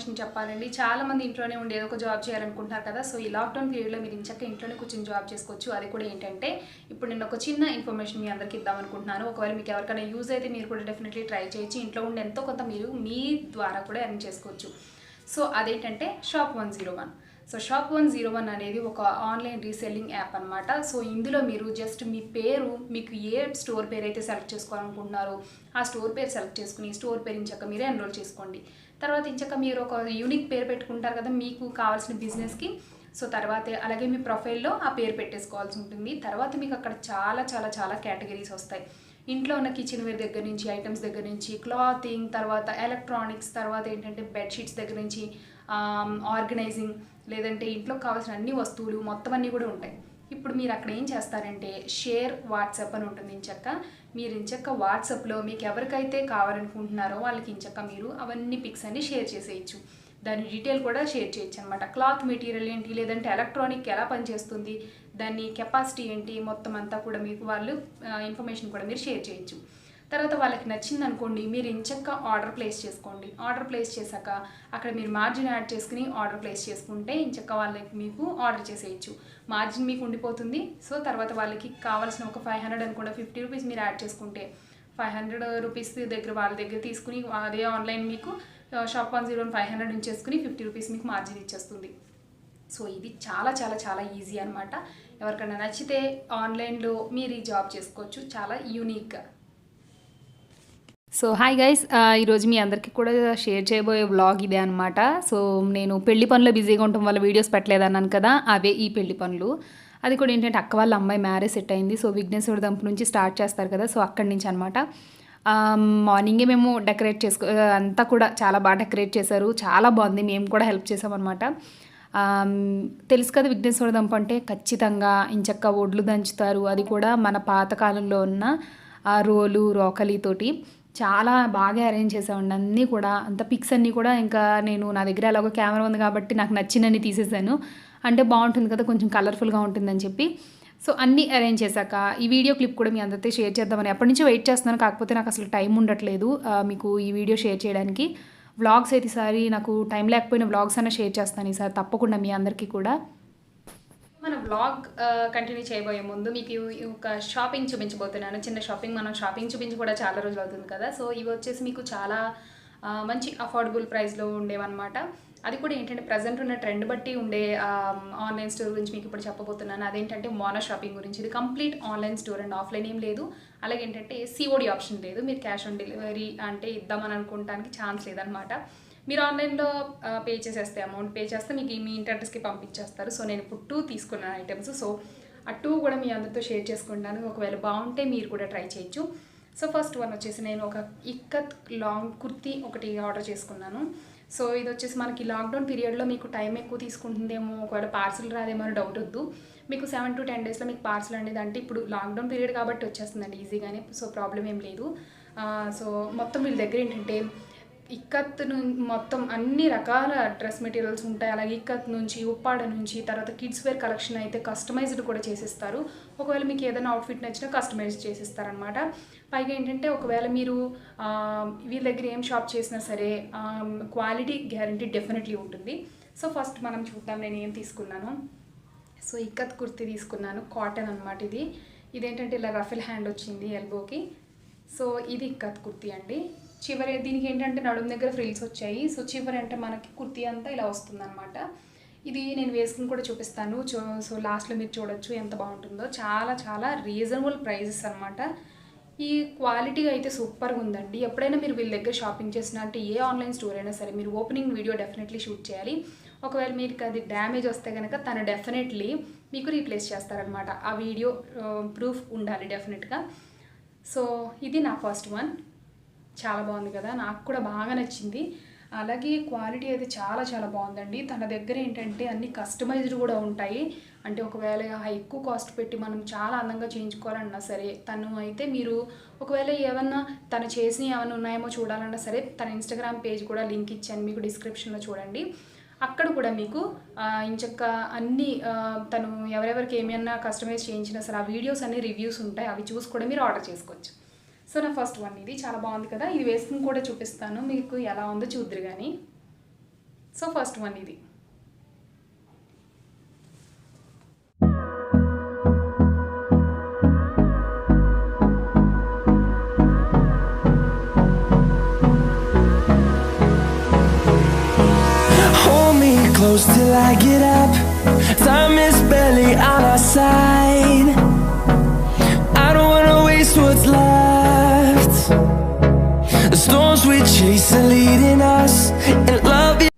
Information చెప్పాలండి. చాలా మంది ఇంట్లోనే ఉండి ఏదో ఒక జాబ్ చేయాలనుకుంటున్నారు కదా. సో ఈ లాక్డౌన్ పీరియడ్లో మీరు ఇంచక్క ఇంట్లోనే కూర్చొని జాబ్ చేసుకోవచ్చు. అది కూడా ఏంటంటే ఇప్పుడు నేను ఒక చిన్న ఇన్ఫర్మేషన్ మీ అందరికీ ఇద్దాం అనుకుంటున్నాను. ఒకవేళ మీకు ఎవరికైనా యూజ్ అయితే మీరు కూడా డెఫినెట్లీ ట్రై చేయొచ్చు. ఇంట్లో ఉండి ఎంతో కొంత మీరు మీ ద్వారా కూడా ఎర్న్ చేసుకోవచ్చు. సో అదేంటంటే Shop101. సో Shop101 అనేది ఒక ఆన్లైన్ రీసెల్లింగ్ యాప్ అనమాట. సో ఇందులో మీరు జస్ట్ మీ పేరు, మీకు ఏ స్టోర్ పేరు అయితే సెలెక్ట్ చేసుకోవాలనుకుంటున్నారో ఆ స్టోర్ పేరు సెలెక్ట్ చేసుకుని స్టోర్ పేరు ఇంచక్క మీరే ఎన్రోల్ చేసుకోండి. తర్వాత ఇంచక్క మీరు ఒక యూనిక్ పేరు పెట్టుకుంటారు కదా మీకు కావాల్సిన బిజినెస్కి. సో తర్వాత అలాగే మీ ప్రొఫైల్లో ఆ పేరు పెట్టేసుకోవాల్సి ఉంటుంది. తర్వాత మీకు అక్కడ చాలా చాలా చాలా కేటగిరీస్ వస్తాయి. ఇంట్లో ఉన్న కిచెన్ వేర్ దగ్గర నుంచి, ఐటమ్స్ దగ్గర నుంచి, క్లాతింగ్, తర్వాత ఎలక్ట్రానిక్స్, తర్వాత ఏంటంటే బెడ్షీట్స్ దగ్గర నుంచి ఆర్గనైజింగ్, లేదంటే ఇంట్లో కావాల్సిన అన్ని వస్తువులు మొత్తం అన్నీ కూడా ఉంటాయి. ఇప్పుడు మీరు అక్కడ ఏం చేస్తారంటే షేర్ వాట్సాప్ అని ఉంటుంది. మీరు ఇంచక్క వాట్సాప్లో మీకు ఎవరికైతే కావాలనుకుంటున్నారో వాళ్ళకి ఇంచక్క మీరు అవన్నీ పిక్స్ అన్ని షేర్ చేసేయచ్చు. దాని డీటెయిల్ కూడా షేర్ చేయొచ్చు అనమాట. క్లాత్ మెటీరియల్ ఏంటి, లేదంటే ఎలక్ట్రానిక్ ఎలా పనిచేస్తుంది, దాని కెపాసిటీ ఏంటి, మొత్తం అంతా కూడా మీకు వాళ్ళు ఇన్ఫర్మేషన్ కూడా మీరు షేర్ చేయొచ్చు. తర్వాత వాళ్ళకి నచ్చింది అనుకోండి, మీరు ఇంచక్క ఆర్డర్ ప్లేస్ చేసుకోండి. ఆర్డర్ ప్లేస్ చేశాక అక్కడ మీరు మార్జిన్ యాడ్ చేసుకుని ఆర్డర్ ప్లేస్ చేసుకుంటే ఇంచక్క వాళ్ళకి మీకు ఆర్డర్ చేసేయచ్చు. మార్జిన్ మీకు ఉండిపోతుంది. సో తర్వాత వాళ్ళకి కావాల్సిన ఒక 500 అనుకోండి, 50 రూపీస్ మీరు యాడ్ చేసుకుంటే 500 రూపీస్ దగ్గర వాళ్ళ దగ్గర తీసుకుని అదే ఆన్లైన్ మీకు Shop101 500 ఉంచేసుకుని 50 రూపీస్ మీకు మార్జిన్ ఇచ్చేస్తుంది. సో ఇది చాలా చాలా చాలా ఈజీ అనమాట. ఎవరికైనా నచ్చితే ఆన్లైన్లో మీరు ఈ జాబ్ చేసుకోవచ్చు చాలా యూనిక్గా. సో హాయ్ గైస్, ఈరోజు మీ అందరికీ కూడా షేర్ చేయబోయే వ్లాగ్ ఇదే అనమాట. సో నేను పెళ్లి పనులు బిజీగా ఉండటం వల్ల వీడియోస్ పెట్టలేదన్నాను కదా, అవే ఈ పెళ్లి పనులు. అది కూడా ఏంటంటే అక్క వాళ్ళ అమ్మాయి మ్యారేజ్ సెట్ అయింది. సో విఘ్నేశ్వర దంపు నుంచి స్టార్ట్ చేస్తారు కదా, సో అక్కడి నుంచి అనమాట. మార్నింగే మేము డెకరేట్ అంతా కూడా చాలా బాగా డెకరేట్ చేశారు, చాలా బాగుంది. మేము కూడా హెల్ప్ చేసామన్నమాట. తెలుసు కదా విఘ్నేశ్వర దంపు అంటే ఖచ్చితంగా ఇంచక్క ఒడ్లు దంచుతారు. అది కూడా మన పాతకాలంలో ఉన్న రోలు రోకలితోటి చాలా బాగా అరేంజ్ చేసామండి. అన్నీ కూడా అంత పిక్స్ అన్నీ కూడా ఇంకా నేను నా దగ్గర ఎలాగో కెమెరా ఉంది కాబట్టి నాకు నచ్చినన్ని తీసేసాను. అంటే బాగుంటుంది కదా, కొంచెం కలర్ఫుల్గా ఉంటుందని చెప్పి. సో అన్నీ అరేంజ్ చేశాక ఈ వీడియో క్లిప్ కూడా మీ అందరితో షేర్ చేద్దామని ఎప్పటి నుంచో వెయిట్ చేస్తున్నాను. కాకపోతే నాకు అసలు టైం ఉండట్లేదు మీకు ఈ వీడియో షేర్ చేయడానికి. వ్లాగ్స్ అయితే ఈసారి నాకు టైం లేకపోయినా వ్లాగ్స్ అన్న షేర్ చేస్తాను ఈసారి తప్పకుండా మీ అందరికీ కూడా. మన వ్లాగ్ కంటిన్యూ చేయబోయే ముందు మీకు ఒక షాపింగ్ చూపించబోతున్నాను. చిన్న షాపింగ్, మనం షాపింగ్ చూపించి కూడా చాలా రోజులు అవుతుంది కదా. సో ఇవి వచ్చేసి మీకు చాలా మంచి అఫోర్డబుల్ ప్రైస్లో ఉండేవన్నమాట. అది కూడా ఏంటంటే ప్రజెంట్ ఉన్న ట్రెండ్ బట్టి ఉండే ఆన్లైన్ స్టోర్ గురించి మీకు ఇప్పుడు చెప్పబోతున్నాను. అదేంటంటే మోనో షాపింగ్ గురించి. ఇది complete online store and offline ఏం లేదు. అలాగే ఏంటంటే సిఓడి ఆప్షన్ లేదు. మీరు క్యాష్ ఆన్ డెలివరీ అంటే ఇద్దామని అనుకోవడానికి ఛాన్స్ లేదనమాట. మీరు ఆన్లైన్లో పే చేసేస్తే, అమౌంట్ పే చేస్తే మీకు మీ ఇంటి అడ్రస్కి పంపించేస్తారు. సో నేను ఇప్పుడు 2 తీసుకున్నాను ఐటమ్స్. సో ఆ 2 కూడా మీ అందరితో షేర్ చేసుకుంటాను. ఒకవేళ బాగుంటే మీరు కూడా ట్రై చేయొచ్చు. సో ఫస్ట్ వన్ వచ్చేసి నేను ఒక ఇక్కత్ లాంగ్ కుర్తీ ఒకటి ఆర్డర్ చేసుకున్నాను. సో ఇది వచ్చేసి మనకి లాక్డౌన్ పీరియడ్లో మీకు టైం ఎక్కువ తీసుకుంటుందేమో, ఒకవేళ పార్సిల్ రాదేమో అని డౌట్ వద్దు. మీకు 7 to 10 డేస్లో మీకు పార్సిల్ అనేది, అంటే ఇప్పుడు లాక్డౌన్ పీరియడ్ కాబట్టి వచ్చేస్తుందండి ఈజీగానే. సో ప్రాబ్లం ఏం లేదు. సో మొత్తం వీళ్ళ దగ్గర ఏంటంటే ఇక్కత్ మొత్తం అన్ని రకాల డ్రెస్ మెటీరియల్స్ ఉంటాయి. అలాగే ఇక్కత్ నుంచి, ఉప్పాడ నుంచి, తర్వాత కిడ్స్ వేర్ కలెక్షన్ అయితే కస్టమైజ్డ్ కూడా చేసిస్తారు. ఒకవేళ మీకు ఏదైనా అవుట్ఫిట్ నచ్చినా కస్టమైజ్ చేసిస్తారనమాట. పైగా ఏంటంటే ఒకవేళ మీరు వీళ్ళ దగ్గర ఏం షాప్ చేసినా సరే క్వాలిటీ గ్యారంటీ డెఫినెట్లీ ఉంటుంది. సో ఫస్ట్ మనం చూద్దాం నేను ఏం తీసుకున్నాను. సో ఇక్కత్ కుర్తీ తీసుకున్నాను, కాటన్ అనమాట. ఇదేంటంటే ఇలా రఫెల్ హ్యాండ్ వచ్చింది ఎల్బోకి. సో ఇది ఇక్కత్ కుర్తీ అండి. చివరి దీనికి ఏంటంటే నడుము దగ్గర ఫ్రిల్స్ వచ్చాయి. సో చివరి అంటే మనకి కుర్తీ అంతా ఇలా వస్తుందన్నమాట. ఇది నేను వేసుకుని కూడా చూపిస్తాను. సో లాస్ట్లో మీరు చూడొచ్చు ఎంత బాగుంటుందో. చాలా చాలా రీజనబుల్ ప్రైజెస్ అనమాట. ఈ క్వాలిటీ అయితే సూపర్గా ఉందండి. ఎప్పుడైనా మీరు వీళ్ళ దగ్గర షాపింగ్ చేసినా, అంటే ఏ ఆన్లైన్ స్టోర్ అయినా సరే, మీరు ఓపెనింగ్ వీడియో డెఫినెట్లీ షూట్ చేయాలి. ఒకవేళ మీకు అది డ్యామేజ్ వస్తే కనుక తను డెఫినెట్లీ మీకు రీప్లేస్ చేస్తారనమాట. ఆ వీడియో ప్రూఫ్ ఉండాలి డెఫినెట్గా. సో ఇది నా ఫస్ట్ వన్. చాలా బాగుంది కదా, నాకు కూడా బాగా నచ్చింది. అలాగే క్వాలిటీ అయితే చాలా చాలా బాగుందండి. తన దగ్గర ఏంటంటే అన్ని కస్టమైజ్డ్ కూడా ఉంటాయి. అంటే ఒకవేళ ఎక్కువ కాస్ట్ పెట్టి మనం చాలా అందంగా చేయించుకోవాలన్నా సరే, తను అయితే మీరు ఒకవేళ ఏమన్నా తను చేసినవి ఏమైనా ఉన్నాయేమో చూడాలన్నా సరే, తన ఇన్స్టాగ్రామ్ పేజ్ కూడా లింక్ ఇచ్చాను మీకు డిస్క్రిప్షన్లో, చూడండి. అక్కడ కూడా మీకు ఇంచక్క అన్ని తను ఎవరెవరికి ఏమైనా కస్టమైజ్ చేయించినా సరే ఆ వీడియోస్ అన్ని రివ్యూస్ ఉంటాయి. అవి చూసి కూడా మీరు ఆర్డర్ చేసుకోవచ్చు. సో నా ఫస్ట్ వన్ ఇది చాలా బాగుంది కదా. ఇది వేసుకుని కూడా చూపిస్తాను మీకు ఎలా ఉందో చూద్దరు కానీ. సో ఫస్ట్ వన్ ఇది. Close till I get up. Time is barely on our side. I don't wanna waste what's left. The storms we chase are leading us, and love is.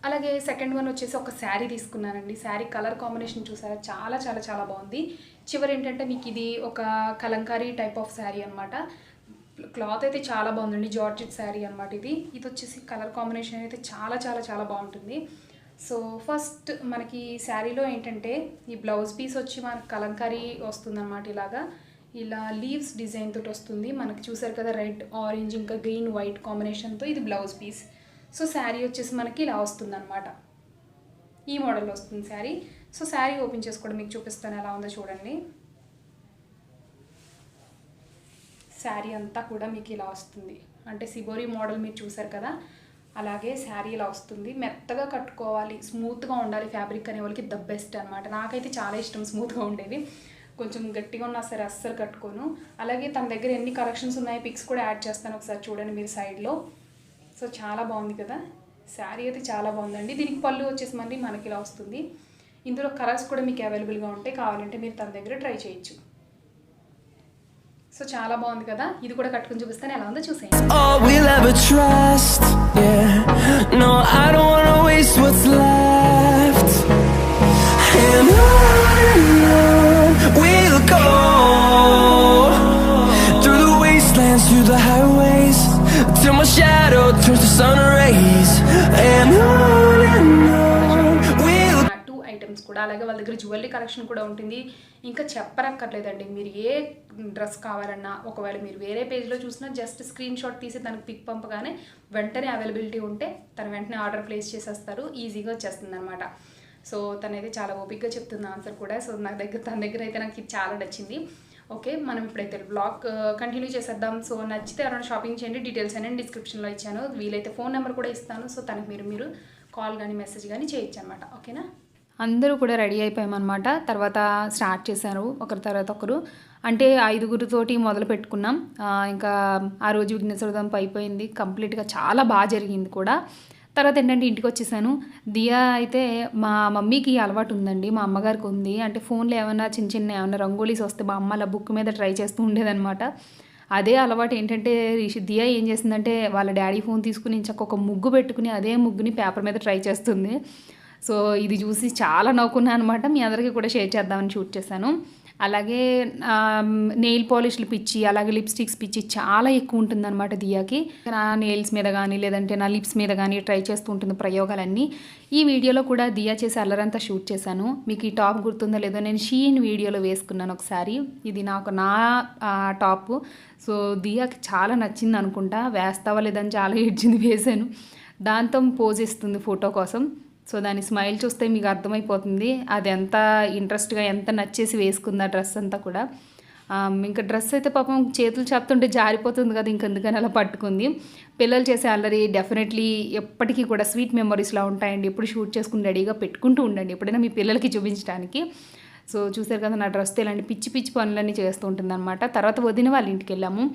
అలాగే సెకండ్ వన్ వచ్చేసి ఒక శారీ తీసుకున్నానండి. Sari colour combination చూసారా, చాలా చాలా చాలా బాగుంది. చివరి ఏంటంటే మీకు ఇది ఒక కలంకారీ టైప్ ఆఫ్ శారీ అనమాట. క్లాత్ అయితే చాలా బాగుందండి, జార్జెట్ శారీ అనమాట. ఇది వచ్చేసి కలర్ కాంబినేషన్ అయితే చాలా చాలా చాలా బాగుంటుంది. సో ఫస్ట్ మనకి శారీలో ఏంటంటే ఈ బ్లౌజ్ పీస్ వచ్చి మనకి కలంకారీ వస్తుందన్నమాట. ఇలా లీవ్స్ డిజైన్ తోటి వస్తుంది మనకి. చూసారు కదా, రెడ్ ఆరెంజ్ ఇంకా గ్రీన్ వైట్ కాంబినేషన్తో ఇది బ్లౌజ్ పీస్. సో శారీ వచ్చేసి మనకి ఇలా వస్తుందన్నమాట, ఈ మోడల్ వస్తుంది శారీ. సో శారీ ఓపెన్ చేసుకోవడం మీకు చూపిస్తాను ఎలా ఉందో చూడండి. శారీ అంతా కూడా మీకు ఇలా వస్తుంది, అంటే సిబోరి మోడల్ మీరు చూసారు కదా, అలాగే శారీ ఇలా వస్తుంది. మెత్తగా కట్టుకోవాలి, స్మూత్గా ఉండాలి ఫ్యాబ్రిక్ అనే వాళ్ళకి ద బెస్ట్ అనమాట. నాకైతే చాలా ఇష్టం స్మూత్గా ఉండేది. కొంచెం గట్టిగా ఉన్నా సరే అస్సలు కట్టుకోను. అలాగే తన దగ్గర ఎన్ని కలెక్షన్స్ ఉన్నాయో పిక్స్ కూడా యాడ్ చేస్తాను, ఒకసారి చూడండి మీరు సైడ్లో. సో చాలా బాగుంది కదా, శారీ అయితే చాలా బాగుందండి. దీనికి పళ్ళు వచ్చేసి మనకి ఇలా వస్తుంది. ఇందులో కలర్స్ కూడా మీకు అవైలబుల్గా ఉంటాయి, కావాలంటే మీరు తన దగ్గర ట్రై చేయొచ్చు. సో చాలా బాగుంది కదా, ఇది కూడా కట్టుకుని చూపిస్తాను ఎలా ఉందో చూసేయండి. All we'll ever trust, yeah. No, I don't wanna waste what's left. And on we'll go, through the wastelands, through the highways, till my shadow turns to sun rays. And on we'll items కూడా, అలాగే వాళ్ళ దగ్గర jewellery collection కూడా ఉంటుంది. ఇంకా చెప్పరక్కర్లేదండి, మీరు ఏ dress కావాలన్నా ఒకవేళ మీరు వేరే పేజ్లో చూసినా జస్ట్ స్క్రీన్ షాట్ తీసి తనకు పిక్ పంపగానే వెంటనే అవైలబిలిటీ ఉంటే తను వెంటనే ఆర్డర్ ప్లేస్ చేసేస్తారు, ఈజీగా వచ్చేస్తుంది అనమాట. సో తనైతే చాలా ఓపిక్గా చెప్తుంది ఆన్సర్ కూడా. సో తన దగ్గర అయితే నాకు ఇది చాలా నచ్చింది. ఓకే, మనం ఇప్పుడైతే బ్లాగ్ కంటిన్యూ చేసేద్దాం. సో నచ్చితే ఎవరైనా షాపింగ్ చేయండి, డీటెయిల్స్ అనేది డిస్క్రిప్షన్లో ఇచ్చాను, వీలైతే ఫోన్ నెంబర్ కూడా ఇస్తాను. సో తనకు మీరు కాల్ కానీ మెసేజ్ కానీ చేయొచ్చు అనమాట. ఓకేనా, అందరూ కూడా రెడీ అయిపోయామన్నమాట. తర్వాత స్టార్ట్ చేశారు ఒకరి తర్వాత ఒకరు, అంటే 5గురితోటి మొదలు పెట్టుకున్నాం. ఇంకా ఆ రోజు విఘ్నేశ్వరదంపు అయిపోయింది కంప్లీట్గా, చాలా బాగా జరిగింది కూడా. తర్వాత ఏంటంటే ఇంటికి వచ్చేసాను. దియా అయితే మా మమ్మీకి అలవాటు ఉందండి, మా అమ్మగారికి ఉంది. అంటే ఫోన్లో ఏమైనా చిన్న ఏమైనా రంగోలీస్ వస్తే మా అమ్మ అలా బుక్ మీద ట్రై చేస్తూ ఉండేదన్నమాట. అదే అలవాటు ఏంటంటే దియా ఏం చేసిందంటే వాళ్ళ డాడీ ఫోన్ తీసుకుని ఒక ముగ్గు పెట్టుకుని అదే ముగ్గుని పేపర్ మీద ట్రై చేస్తుంది. సో ఇది చూసి చాలా నవ్వుకున్నాను అనమాట. మీ అందరికీ కూడా షేర్ చేద్దామని షూట్ చేశాను. అలాగే నెయిల్ పాలిష్లు పిచ్చి, అలాగే లిప్స్టిక్స్ పిచ్చి చాలా ఎక్కువ ఉంటుందన్నమాట దియాకి. నా నెయిల్స్ మీద కానీ లేదంటే నా లిప్స్ మీద కానీ ట్రై చేస్తూ ఉంటుంది ప్రయోగాలన్నీ. ఈ వీడియోలో కూడా దియా చేసి అల్లరంతా షూట్ చేశాను. మీకు ఈ టాప్ గుర్తుందో లేదో, నేను షీన్ వీడియోలో వేసుకున్నాను ఒకసారి. ఇది నా టాప్. సో దియాకి చాలా నచ్చింది అనుకుంటా, వేస్తావా లేదని చాలా ఏడ్చింది, వేసాను. దాంతో పోజ్ ఇస్తుంది ఫోటో కోసం. సో దాని స్మైల్ చూస్తే మీకు అర్థమైపోతుంది అది ఎంత ఇంట్రెస్ట్గా, ఎంత నచ్చేసి వేసుకుంది ఆ డ్రెస్ అంతా కూడా. ఇంకా డ్రెస్ అయితే పాపం చేతులు చెప్తుంటే జారిపోతుంది కదా, ఇంకెందుకని అలా పట్టుకుంది. పిల్లలు చేసే అల్లరి డెఫినెట్లీ ఎప్పటికీ కూడా స్వీట్ మెమరీస్లా ఉంటాయండి. ఎప్పుడు షూట్ చేసుకుని రెడీగా పెట్టుకుంటూ ఉండండి ఎప్పుడైనా మీ పిల్లలకి చూపించడానికి. సో చూసారు కదా, నా డ్రెస్తో ఇలాంటి పిచ్చి పిచ్చి పనులన్నీ చేస్తూ ఉంటుంది అనమాట. తర్వాత వదిన వాళ్ళ ఇంటికి వెళ్ళాము.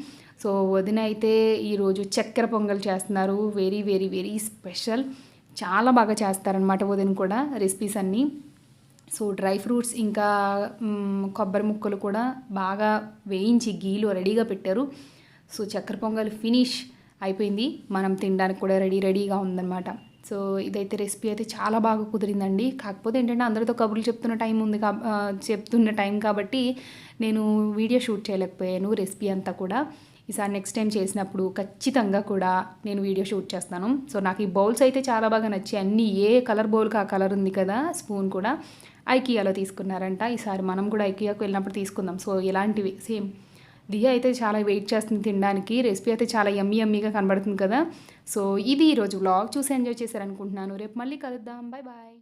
సో వదిన అయితే ఈరోజు చక్కెర పొంగల్ చేస్తున్నారు, వెరీ వెరీ వెరీ స్పెషల్. చాలా బాగా చేస్తారనమాట వదిన కూడా రెసిపీస్ అన్నీ. సో డ్రై ఫ్రూట్స్ ఇంకా కొబ్బరి ముక్కలు కూడా బాగా వేయించి గీలో రెడీగా పెట్టారు. సో చక్కెర పొంగల్ ఫినిష్ అయిపోయింది, మనం తినడానికి కూడా రెడీగా ఉందన్నమాట. సో ఇదైతే రెసిపీ అయితే చాలా బాగా కుదిరిందండి. కాకపోతే ఏంటంటే అందరితో కబుర్లు చెప్తున్న టైం కాబట్టి నేను వీడియో షూట్ చేయలేకపోయాను రెసిపీ అంతా కూడా. ఈసారి నెక్స్ట్ టైం చేసినప్పుడు ఖచ్చితంగా కూడా నేను వీడియో షూట్ చేస్తాను. సో నాకు ఈ బౌల్స్ అయితే చాలా బాగా నచ్చాయి. అన్నీ ఏ కలర్ బౌల్కి ఆ కలర్ ఉంది కదా. స్పూన్ కూడా ఐకియాలో తీసుకున్నారంట. ఈసారి మనం కూడా ఐకియాకు వెళ్ళినప్పుడు తీసుకుందాం. సో ఇలాంటివి సేమ్. దియా అయితే చాలా వెయిట్ చేస్తుంది తినడానికి. రెసిపీ అయితే చాలా యమ్మీగా కనబడుతుంది కదా. సో ఇది ఈరోజు వ్లాగ్ చూసి ఎంజాయ్ చేశారనుకుంటున్నాను. రేపు మళ్ళీ కలుద్దాం. Bye bye.